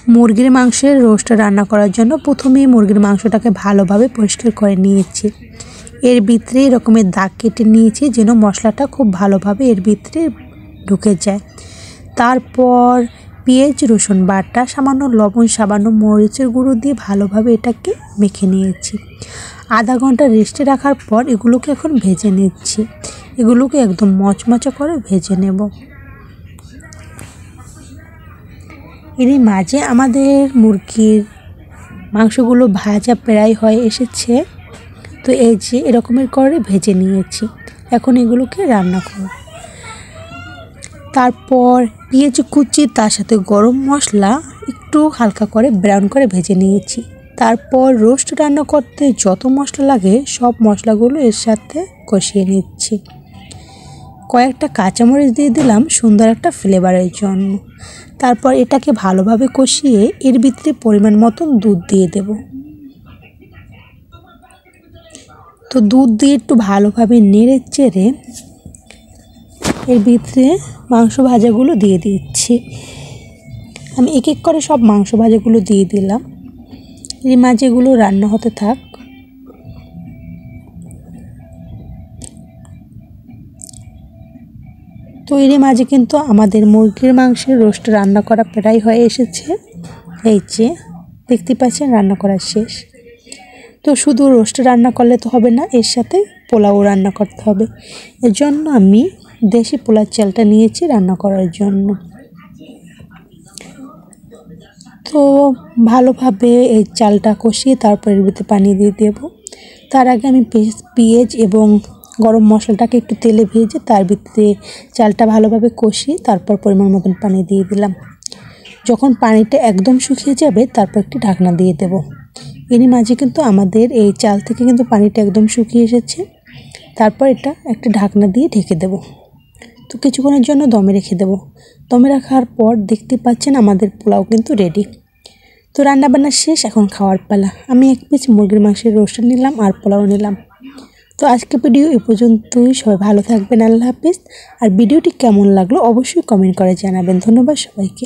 মুরগির মাংসের রোস্ট রান্না করার জন্য প্রথমেই মুরগির মাংসটাকে ভালোভাবে পরিষ্কার করে নিয়েছি। এর ভিতরে এরকমের দাগ কেটে নিয়েছি যেন মশলাটা খুব ভালোভাবে এর ভিতরে ঢুকে যায়। তারপর পেঁয়াজ রসুন বাটা, সামান্য লবণ, সামান্য মরিচের গুঁড়ো দিয়ে ভালোভাবে এটাকে মেখে নিয়েছি। আধা ঘন্টা রেস্টে রাখার পর এগুলোকে এখন ভেজে নিচ্ছি। এগুলোকে একদম মচমচে করে ভেজে নেব। এরই মাঝে আমাদের মুরগির মাংসগুলো ভাজা প্রায় হয়ে এসেছে। তো এই যে এরকমের করে ভেজে নিয়েছি। এখন এগুলোকে রান্না করব। তারপর পেঁয়াজ কুচি তার সাথে গরম মশলা একটু হালকা করে ব্রাউন করে ভেজে নিয়েছি। তারপর রোস্ট রান্না করতে যত মশলা লাগে সব মশলাগুলো এর সাথে কষিয়ে নিচ্ছি। কয়েকটা কাঁচামরিচ দিয়ে দিলাম সুন্দর একটা ফ্লেভারের জন্য। তারপর এটাকে ভালোভাবে কষিয়ে এর ভিতরে পরিমাণ মতন দুধ দিয়ে দেব। তো দুধ দিয়ে একটু ভালোভাবে নেড়ে চেড়ে এর ভিতরে মাংস ভাজাগুলো দিয়ে দিচ্ছি। আমি এক এক করে সব মাংস ভাজাগুলো দিয়ে দিলাম। এর মাঝে এগুলো রান্না হতে থাক। তো এর মাঝে কিন্তু আমাদের মুরগির মাংসের রোস্ট রান্না করা প্রায় হয়ে এসেছে। এই যে দেখতে পাচ্ছেন রান্না করা শেষ। তো শুধু রোস্ট রান্না করলে তো হবে না, এর সাথে পোলাও রান্না করতে হবে। এর জন্য আমি দেশি পোলার চালটা নিয়েছি রান্না করার জন্য। তো ভালোভাবে এই চালটা কষিয়ে তারপর এর ভিতরে পানি দিয়ে দেব। তার আগে আমি পেঁয়াজ এবং গরম মশলাটাকে একটু তেলে ভেজে তার ভিতরে চালটা ভালোভাবে কষিয়ে তারপর পরিমাণ মতন পানি দিয়ে দিলাম। যখন পানিটা একদম শুকিয়ে যাবে তারপর একটি ঢাকনা দিয়ে দেব। এরই মাঝে কিন্তু আমাদের এই চাল থেকে কিন্তু পানিটা একদম শুকিয়ে এসেছে। তারপর এটা একটা ঢাকনা দিয়ে ঢেকে দেব। তো কিছুক্ষণের জন্য দমে রেখে দেব। দমে রাখার পর দেখতে পাচ্ছেন আমাদের পোলাও কিন্তু রেডি। তো রান্নাবান্না শেষ, এখন খাওয়ার পালা। আমি এক পিস মুরগির মাংসের রোস্ট নিলাম আর পোলাও নিলাম। তো আজকের ভিডিও এ পর্যন্তই। সবাই ভালো থাকবেন। আল্লাহ হাফিজ। আর ভিডিওটি কেমন লাগলো অবশ্যই কমেন্ট করে জানাবেন। ধন্যবাদ সবাইকে।